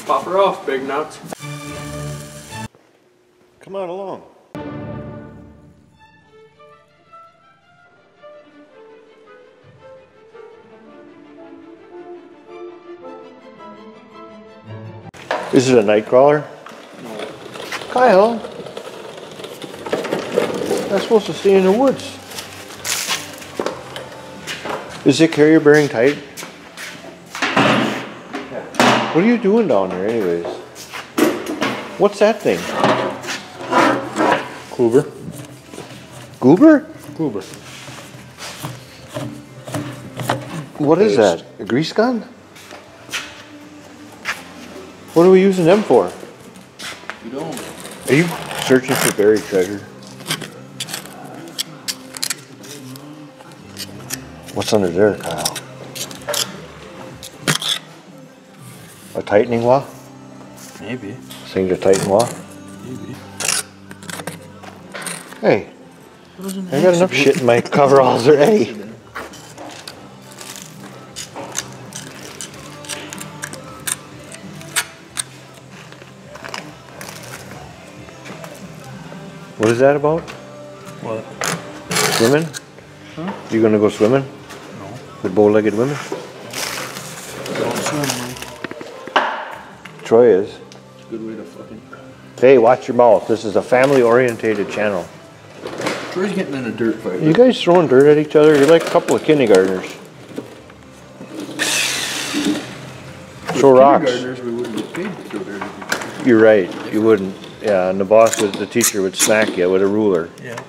Pop her off, big nuts. Come on along. Is it a night crawler? No. Kyle, that's supposed to stay in the woods. Is the carrier bearing tight? Yeah. What are you doing down there anyways? What's that thing? Goober. Goober? Goober. What is that? A grease gun? What are we using them for? You don't. Are you searching for buried treasure? What's under there, Kyle? A tightening wah? Maybe. Thing to tighten wah? Maybe. Hey, I got enough shit in my coveralls already. What is that about? What? Swimming? Huh? You gonna go swimming? No. With bow-legged women? Don't swim, Mike. Troy is. It's a good way to fucking... Hey, watch your mouth. This is a family-orientated channel. Troy's getting in a dirt fight. You guys throwing dirt at each other? You're like a couple of kindergartners. Throw rocks. Kindergartners, we wouldn't get paid to throw dirt at each other. You're right. You wouldn't. Yeah, and the teacher would smack you with a ruler. Yeah.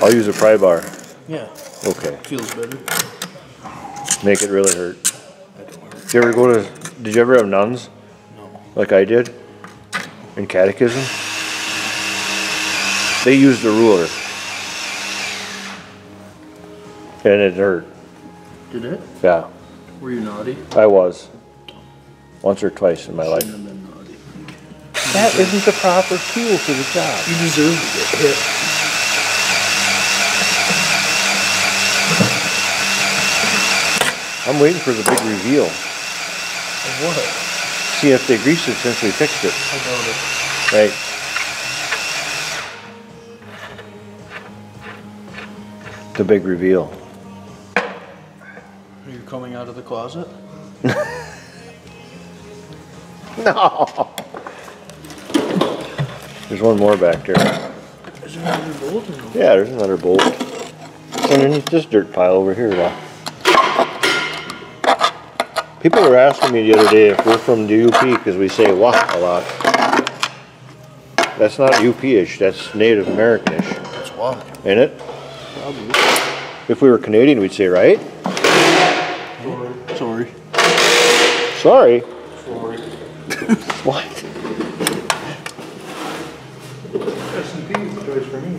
I'll use a pry bar. Yeah. Okay. Feels better. Make it really hurt. That don't hurt. Did you ever go to? Did you ever have nuns? No. Like I did? In catechism? They used a ruler. And it hurt. Did it? Yeah. Were you naughty? I was. Once or twice in my life. Shouldn't have been naughty. That isn't the proper tool for the job. You deserve to get hit. I'm waiting for the big reveal. Of what? See if they greased it since we fixed it. I doubt it. Right. The big reveal. Are you coming out of the closet? No. There's one more back there. Is there another bolt or no? Yeah, there's another bolt. It's underneath this dirt pile over here, though. People were asking me the other day if we're from the UP because we say "wah" a lot. That's not UP-ish. That's Native American-ish. That's why. Ain't it? Probably. If we were Canadian, we'd say right. Sorry. Sorry. Sorry. What? S&P is the choice for me.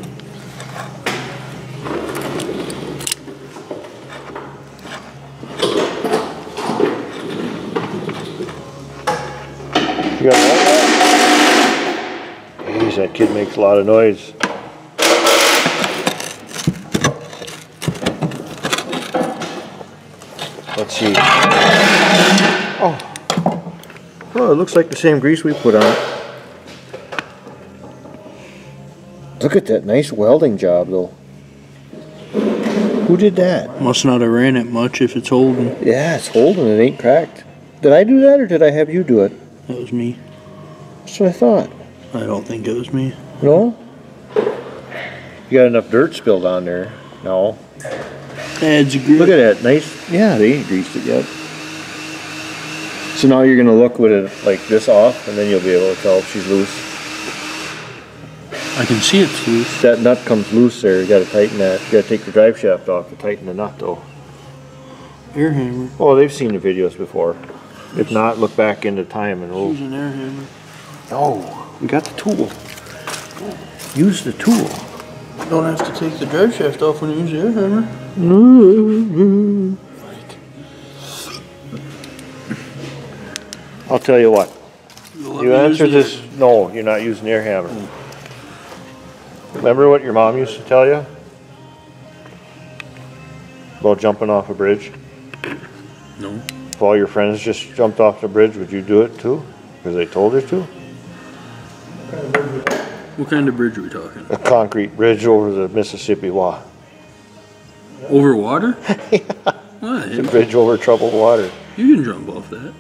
You got all that? Jeez, that kid makes a lot of noise. Let's see. Oh. Oh, it looks like the same grease we put on it. Look at that nice welding job, though. Who did that? Must not have ran it much if it's holding. Yeah, it's holding. It ain't cracked. Did I do that, or did I have you do it? That was me. That's what I thought. I don't think it was me. No? You got enough dirt spilled on there. No. Adds a grip. Look at that. Nice. Yeah, they ain't greased it yet. So now you're going to look with it like this off, and then you'll be able to tell if she's loose. I can see it's loose. That nut comes loose there. You got to tighten that. You got to take the drive shaft off to tighten the nut, though. Air hammer. Oh, they've seen the videos before. If not, look back into time and we'll... Use an air hammer. No, we got the tool. Use the tool. You don't have to take the drive shaft off when you use the air hammer. I'll tell you what. You answer this. No, you're not using the air hammer. Remember what your mom used to tell you? About jumping off a bridge? No. If all your friends just jumped off the bridge, would you do it too? Because they told her to. What kind of bridge are we talking? A concrete bridge over the Mississippi. Over water? Yeah. Why? It's a bridge over troubled water. You can jump off that.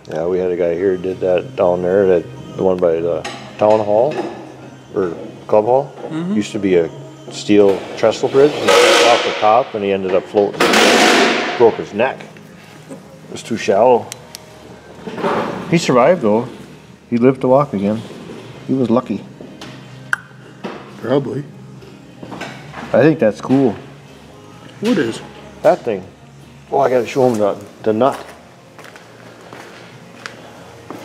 Yeah, we had a guy here who did that down there, the one by the town hall, or club hall. Mm-hmm. Used to be a steel trestle bridge, and he fell off the top, and he ended up floating. Broke his neck. It was too shallow. He survived though. He lived to walk again. He was lucky. Probably. I think that's cool. What is? That thing. Oh, I gotta show him the nut.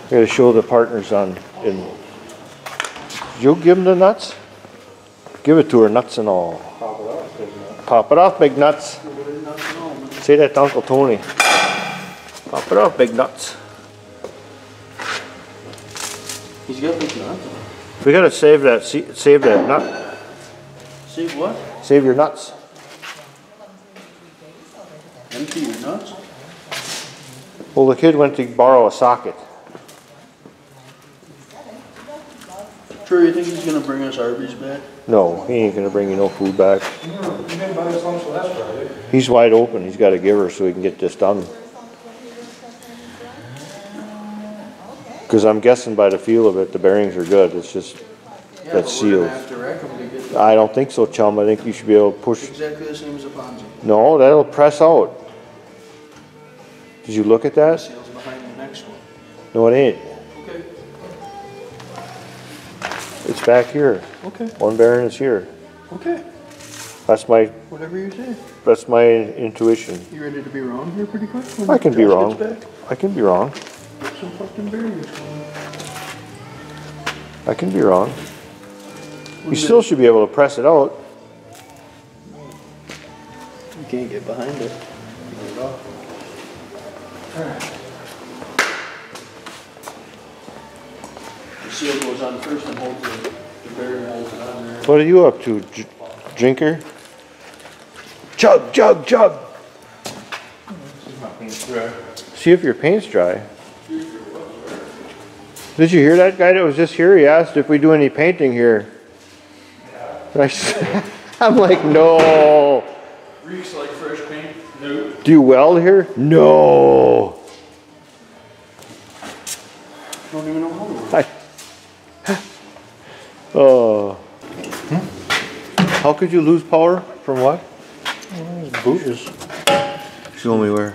I gotta show the partners on. Did you give him the nuts? Give it to her, nuts and all. Pop it off, big nuts. Say that to Uncle Tony. Pop it off, big nuts. He's got big nuts. We gotta save that nut. Save what? Save your nuts. Empty your nuts? Well, the kid went to borrow a socket. Sure, you think he's gonna bring us Arby's back? No, he ain't gonna bring you no food back. You didn't buy us lunch last Friday. He's wide open. He's got to give her so he can get this done. Because I'm guessing by the feel of it, the bearings are good. It's just that's sealed. I don't think so, chum. I think you should be able to push. Exactly the same as a Ponzi. No, that'll press out. Did you look at that? Seals behind the next one. No, it ain't. Okay. It's back here. Okay. One bearing is here. Okay. That's my Whatever you say. intuition. You ready to be wrong here pretty quick? I can be Josh wrong. gets back? I can be wrong. Get some fucking bearings going. I can be wrong. You still should be able to press it out. You can't get behind it. The seal goes on first and holds the bearing holds it on there. What are you up to, drinker? Chug, chug, chug. See if your paint's dry. Did you hear that guy that was just here? He asked if we do any painting here. And I'm like, no. Reeks like fresh paint? No. Do you weld here? No. Don't even know how to work. Oh. How could you lose power? From what? Boots. Show me where.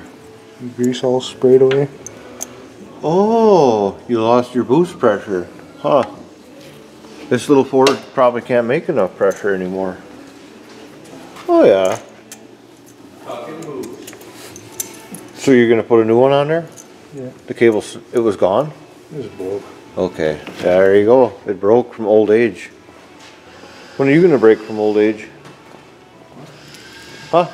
Grease all sprayed away. Oh, you lost your boost pressure. Huh. This little Ford probably can't make enough pressure anymore. Oh yeah. So you're gonna put a new one on there? Yeah. The cable, it was gone? It was broke. Okay, there you go. It broke from old age. When are you gonna break from old age? Huh?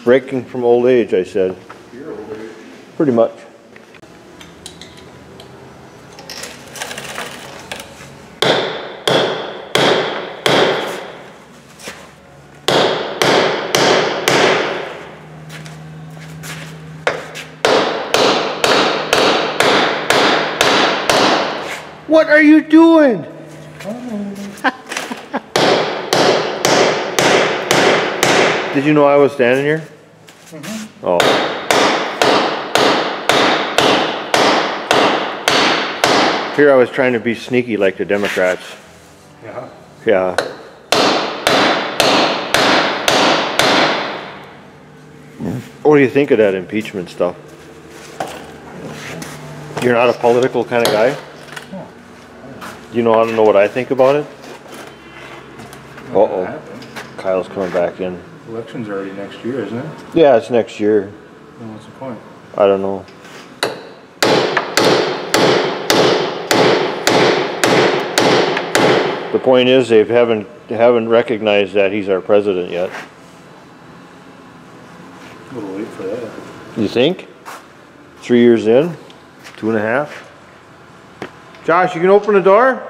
Breaking from old age, I said. You're old age. Pretty much. What are you doing? Did you know I was standing here? Mm-hmm. Oh. Here I was trying to be sneaky like the Democrats. Yeah. Yeah. What do you think of that impeachment stuff? You're not a political kind of guy? You know, I don't know what I think about it. Uh-oh. Kyle's coming back in. Election's already next year, isn't it? Yeah, it's next year. Well, what's the point? I don't know. The point is they haven't recognized that he's our president yet. A little late for that. You think? 3 years in? 2.5? Josh, you can open the door?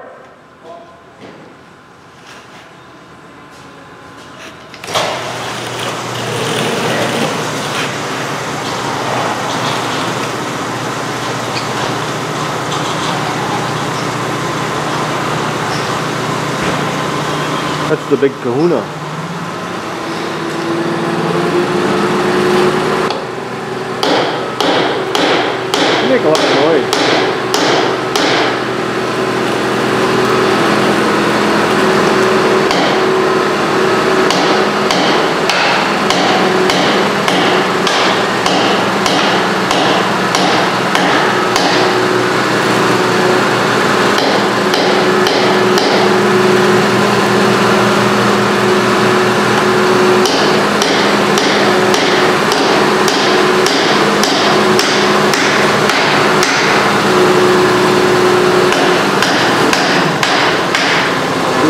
That's the big kahuna. You make a lot of noise.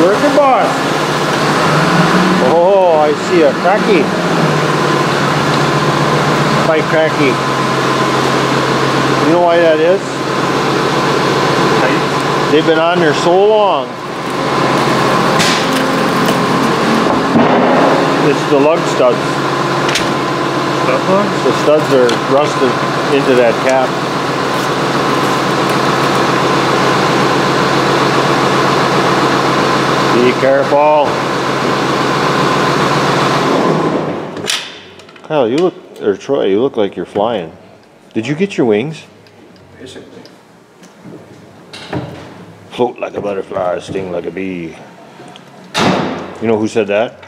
Working, boss. Oh, I see a cracky. Pipe cracky. You know why that is? They've been on there so long. It's the lug studs. The studs are rusted into that cap. Be careful. Kyle, you look, or Troy, you look like you're flying. Did you get your wings? Basically. Float like a butterfly, sting like a bee. You know who said that?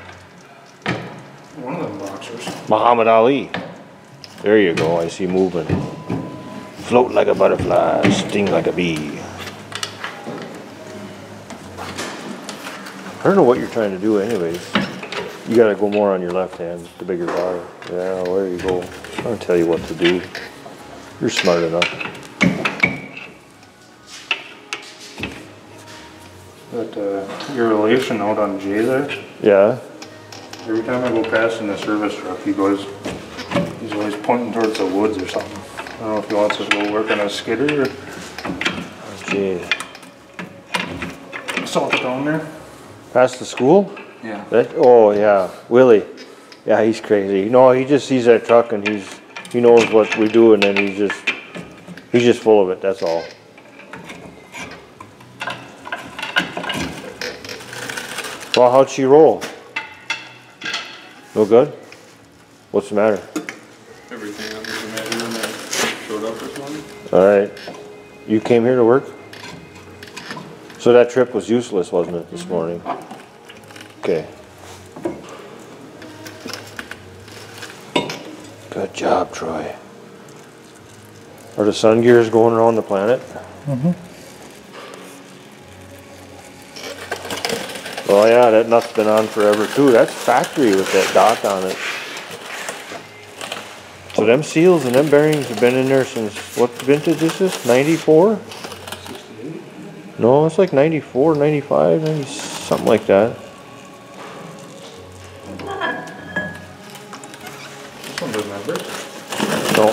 One of them boxers. Muhammad Ali. There you go, I see movement. Float like a butterfly, sting like a bee. I don't know what you're trying to do anyways. You gotta go more on your left hand, the bigger bar. Yeah, there you go. I'll tell you what to do. You're smart enough. That your relation out on Jay there, Yeah? every time I go past in the service truck, he's always pointing towards the woods or something. I don't know if he wants us to go work on a skidder or Gee. salt it down there. Past the school? Yeah. That, oh yeah, Willie. Yeah, he's crazy. No, he just sees that truck and he knows what we do and then he's just full of it, that's all. Well, how'd she roll? No good? What's the matter? Everything under the measure that showed up this morning. Alright. You came here to work? So that trip was useless, wasn't it, this morning? Okay. Good job, Troy. Are the sun gears going around the planet? Mm-hmm. Well, yeah, that nut's been on forever too. That's factory with that dot on it. So them seals and them bearings have been in there since, what vintage is this? 94? 68? No, it's like 94, 95, 90, something like that. This one doesn't have brakes. No.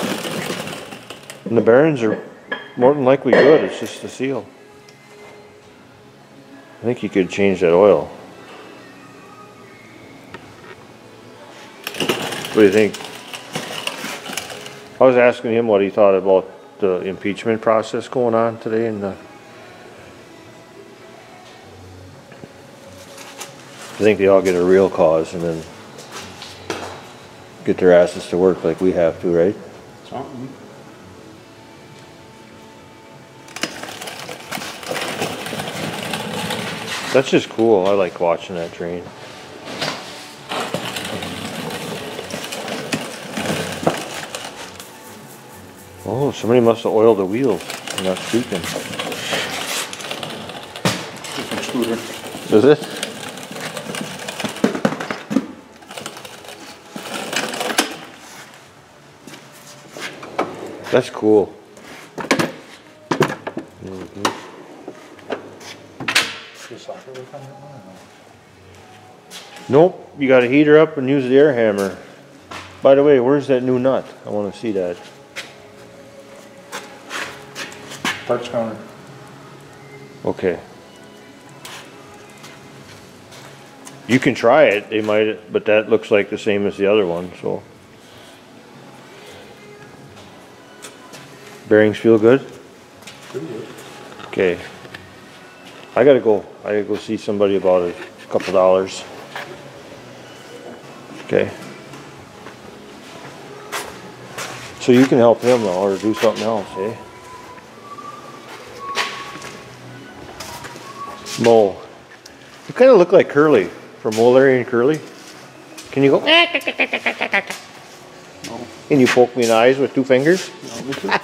And the bearings are more than likely good, it's just the seal. I think you could change that oil. What do you think? I was asking him what he thought about the impeachment process going on today in the... I think they all get a real cause and then get their asses to work like we have to, right? Something. That's just cool. I like watching that train. Oh, somebody must have oiled the wheels. I'm not speaking. Different scooter. Is it? That's cool. Nope, you gotta heat her up and use the air hammer. By the way, where's that new nut? I wanna see that. Parts counter. Okay. You can try it, they might, but that looks like the same as the other one, so. Bearings feel good? Pretty good. Okay. I gotta go see somebody about a couple dollars. Okay. So you can help him though, or do something else, eh? Mow. You kind of look like Curly from Old Larry and Curly. Can you go? No, Can you poke me in the eyes with 2 fingers? no,